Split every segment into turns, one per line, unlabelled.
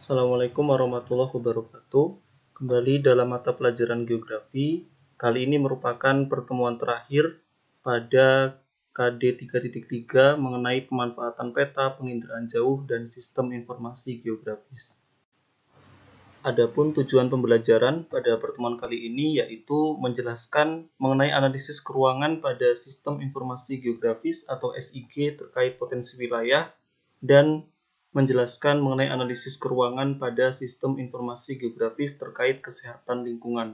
Assalamualaikum warahmatullahi wabarakatuh. Kembali dalam mata pelajaran geografi. Kali ini merupakan pertemuan terakhir pada KD 3.3 mengenai pemanfaatan peta, penginderaan jauh, dan sistem informasi geografis. Adapun tujuan pembelajaran pada pertemuan kali ini yaitu menjelaskan mengenai analisis keruangan pada sistem informasi geografis atau SIG terkait potensi wilayah dan menjelaskan mengenai analisis keruangan pada sistem informasi geografis terkait kesehatan lingkungan.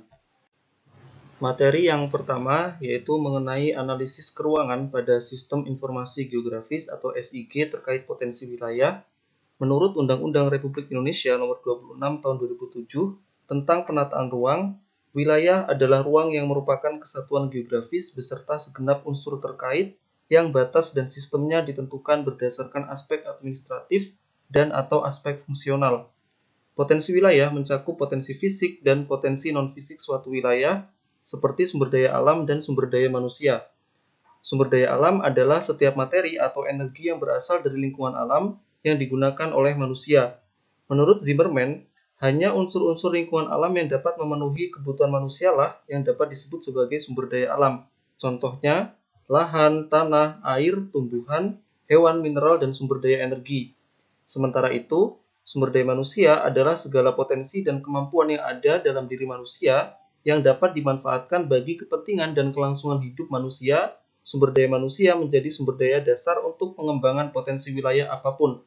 Materi yang pertama yaitu mengenai analisis keruangan pada sistem informasi geografis atau SIG terkait potensi wilayah. Menurut Undang-Undang Republik Indonesia Nomor 26 Tahun 2007 tentang penataan ruang, wilayah adalah ruang yang merupakan kesatuan geografis beserta segenap unsur terkait yang batas dan sistemnya ditentukan berdasarkan aspek administratif dan atau aspek fungsional. Potensi wilayah mencakup potensi fisik dan potensi non-fisik suatu wilayah, seperti sumber daya alam dan sumber daya manusia. Sumber daya alam adalah setiap materi atau energi yang berasal dari lingkungan alam yang digunakan oleh manusia. Menurut Zimmerman, hanya unsur-unsur lingkungan alam yang dapat memenuhi kebutuhan manusia lah yang dapat disebut sebagai sumber daya alam. Contohnya, lahan, tanah, air, tumbuhan, hewan, mineral, dan sumber daya energi. Sementara itu, sumber daya manusia adalah segala potensi dan kemampuan yang ada dalam diri manusia yang dapat dimanfaatkan bagi kepentingan dan kelangsungan hidup manusia. Sumber daya manusia menjadi sumber daya dasar untuk pengembangan potensi wilayah apapun.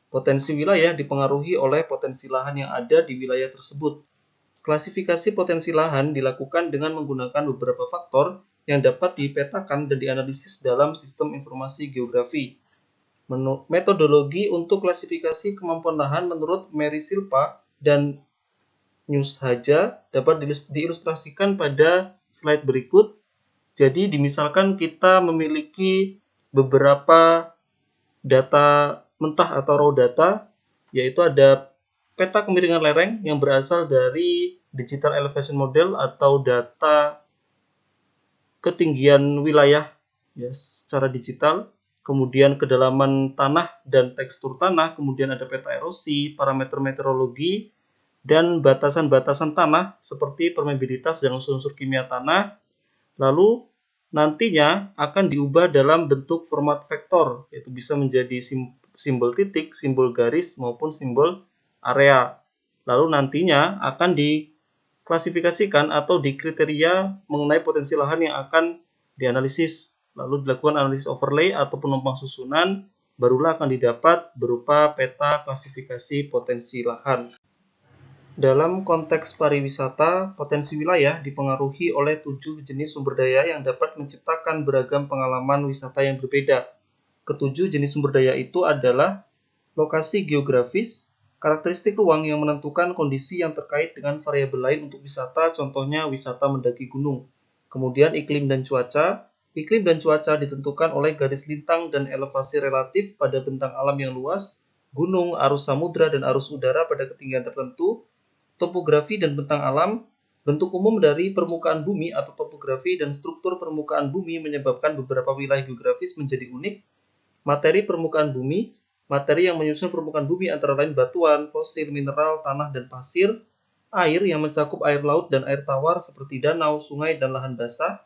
Potensi wilayah dipengaruhi oleh potensi lahan yang ada di wilayah tersebut. Klasifikasi potensi lahan dilakukan dengan menggunakan beberapa faktor yang dapat dipetakan dan dianalisis dalam sistem informasi geografi. Metodologi untuk klasifikasi kemampuan lahan menurut Mary Silpa dan Newshaja dapat diilustrasikan pada slide berikut. Jadi, misalkan kita memiliki beberapa data mentah atau raw data, yaitu ada peta kemiringan lereng yang berasal dari digital elevation model atau data ketinggian wilayah ya, secara digital, kemudian kedalaman tanah dan tekstur tanah, kemudian ada peta erosi, parameter meteorologi, dan batasan-batasan tanah seperti permeabilitas dan unsur-unsur kimia tanah. Lalu nantinya akan diubah dalam bentuk format vektor, yaitu bisa menjadi simbol titik, simbol garis, maupun simbol area. Lalu nantinya akan diklasifikasikan atau dikriteria mengenai potensi lahan yang akan dianalisis. Lalu dilakukan analisis overlay atau penumpang susunan, barulah akan didapat berupa peta klasifikasi potensi lahan. Dalam konteks pariwisata, potensi wilayah dipengaruhi oleh 7 jenis sumber daya yang dapat menciptakan beragam pengalaman wisata yang berbeda. Ketujuh jenis sumber daya itu adalah lokasi geografis, karakteristik ruang yang menentukan kondisi yang terkait dengan variabel lain untuk wisata, contohnya wisata mendaki gunung. Kemudian iklim dan cuaca. Iklim dan cuaca ditentukan oleh garis lintang dan elevasi relatif pada bentang alam yang luas, gunung, arus samudra, dan arus udara pada ketinggian tertentu. Topografi dan bentang alam, bentuk umum dari permukaan bumi atau topografi dan struktur permukaan bumi menyebabkan beberapa wilayah geografis menjadi unik. Materi permukaan bumi, materi yang menyusun permukaan bumi antara lain batuan, fosil, mineral, tanah, dan pasir. Air yang mencakup air laut dan air tawar seperti danau, sungai, dan lahan basah.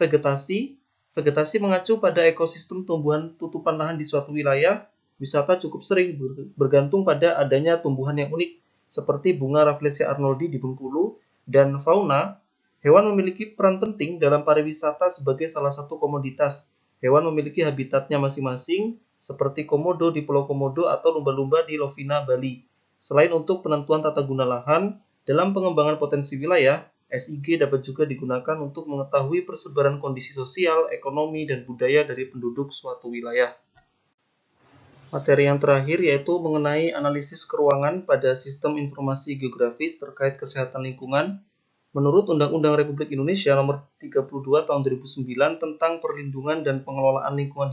Vegetasi, vegetasi mengacu pada ekosistem tumbuhan tutupan lahan di suatu wilayah. Wisata cukup sering bergantung pada adanya tumbuhan yang unik, seperti bunga Rafflesia arnoldi di Bengkulu, dan fauna. Hewan memiliki peran penting dalam pariwisata sebagai salah satu komoditas. Hewan memiliki habitatnya masing-masing, seperti komodo di Pulau Komodo atau lumba-lumba di Lovina, Bali. Selain untuk penentuan tata guna lahan, dalam pengembangan potensi wilayah, SIG dapat juga digunakan untuk mengetahui persebaran kondisi sosial, ekonomi, dan budaya dari penduduk suatu wilayah. Materi yang terakhir yaitu mengenai analisis keruangan pada sistem informasi geografis terkait kesehatan lingkungan. Menurut Undang-Undang Republik Indonesia Nomor 32 Tahun 2009 tentang perlindungan dan pengelolaan lingkungan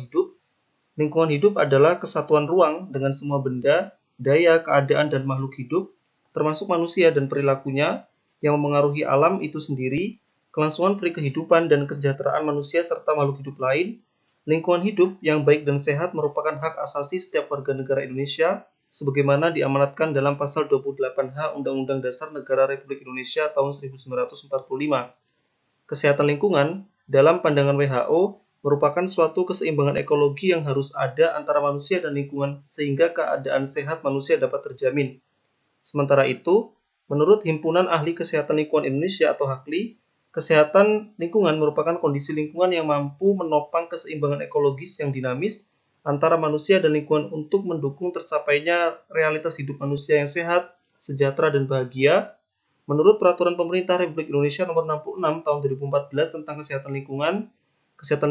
hidup adalah kesatuan ruang dengan semua benda, daya, keadaan, dan makhluk hidup, termasuk manusia dan perilakunya, yang memengaruhi alam itu sendiri, kelangsungan kehidupan dan kesejahteraan manusia serta makhluk hidup lain. Lingkungan hidup yang baik dan sehat merupakan hak asasi setiap warga negara Indonesia. sebagaimana diamanatkan dalam pasal 28H Undang-Undang Dasar Negara Republik Indonesia tahun 1945. Kesehatan lingkungan dalam pandangan WHO merupakan suatu keseimbangan ekologi yang harus ada antara manusia dan lingkungan sehingga keadaan sehat manusia dapat terjamin. Sementara itu, menurut Himpunan Ahli Kesehatan Lingkungan Indonesia atau HAKLI, kesehatan lingkungan merupakan kondisi lingkungan yang mampu menopang keseimbangan ekologis yang dinamis antara manusia dan lingkungan untuk mendukung tercapainya realitas hidup manusia yang sehat, sejahtera, dan bahagia. Menurut Peraturan Pemerintah Republik Indonesia Nomor 66 Tahun 2014 tentang kesehatan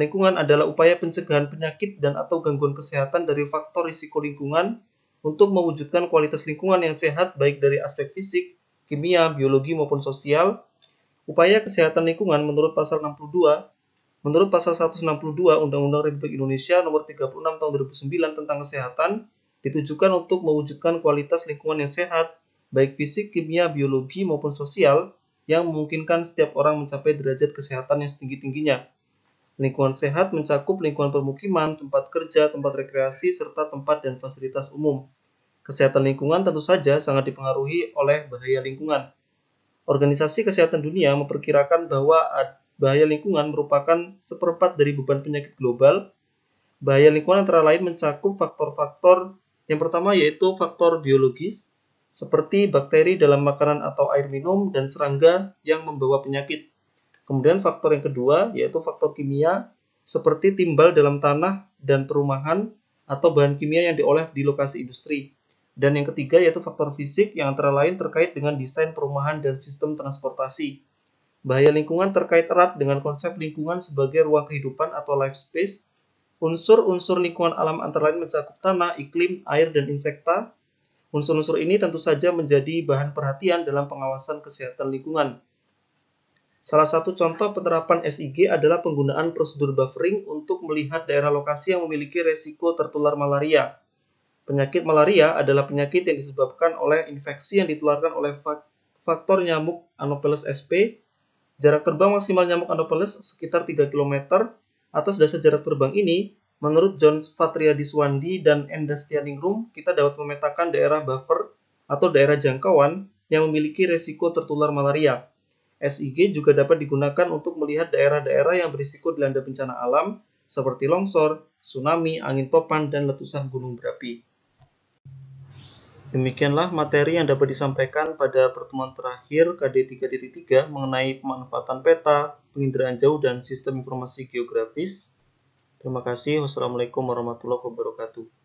lingkungan adalah upaya pencegahan penyakit dan atau gangguan kesehatan dari faktor risiko lingkungan untuk mewujudkan kualitas lingkungan yang sehat baik dari aspek fisik, kimia, biologi maupun sosial. Upaya kesehatan lingkungan menurut Pasal 162 Undang-Undang Republik Indonesia Nomor 36 Tahun 2009 tentang kesehatan ditujukan untuk mewujudkan kualitas lingkungan yang sehat, baik fisik, kimia, biologi maupun sosial, yang memungkinkan setiap orang mencapai derajat kesehatan yang setinggi-tingginya. Lingkungan sehat mencakup lingkungan permukiman, tempat kerja, tempat rekreasi, serta tempat dan fasilitas umum. Kesehatan lingkungan tentu saja sangat dipengaruhi oleh bahaya lingkungan. Organisasi Kesehatan Dunia memperkirakan bahwa bahaya lingkungan merupakan seperempat dari beban penyakit global. Bahaya lingkungan antara lain mencakup faktor-faktor yang pertama yaitu faktor biologis, seperti bakteri dalam makanan atau air minum dan serangga yang membawa penyakit. Kemudian faktor yang kedua yaitu faktor kimia, seperti timbal dalam tanah dan perumahan atau bahan kimia yang diolah di lokasi industri. Dan yang ketiga yaitu faktor fisik yang antara lain terkait dengan desain perumahan dan sistem transportasi. Bahaya lingkungan terkait erat dengan konsep lingkungan sebagai ruang kehidupan atau life space. Unsur-unsur lingkungan alam antara lain mencakup tanah, iklim, air, dan insekta. Unsur-unsur ini tentu saja menjadi bahan perhatian dalam pengawasan kesehatan lingkungan. Salah satu contoh penerapan SIG adalah penggunaan prosedur buffering untuk melihat daerah lokasi yang memiliki resiko tertular malaria. Penyakit malaria adalah penyakit yang disebabkan oleh infeksi yang ditularkan oleh faktor nyamuk Anopheles sp. Jarak terbang maksimal nyamuk Anopheles sekitar 3 km. Atas dasar jarak terbang ini, menurut John Fatriadiswandi dan Enda Stianingrum, kita dapat memetakan daerah buffer atau daerah jangkauan yang memiliki resiko tertular malaria. SIG juga dapat digunakan untuk melihat daerah-daerah yang berisiko dilanda bencana alam seperti longsor, tsunami, angin topan, dan letusan gunung berapi. Demikianlah materi yang dapat disampaikan pada pertemuan terakhir KD 3.3 mengenai pemanfaatan peta, penginderaan jauh, dan sistem informasi geografis. Terima kasih. Wassalamualaikum warahmatullahi wabarakatuh.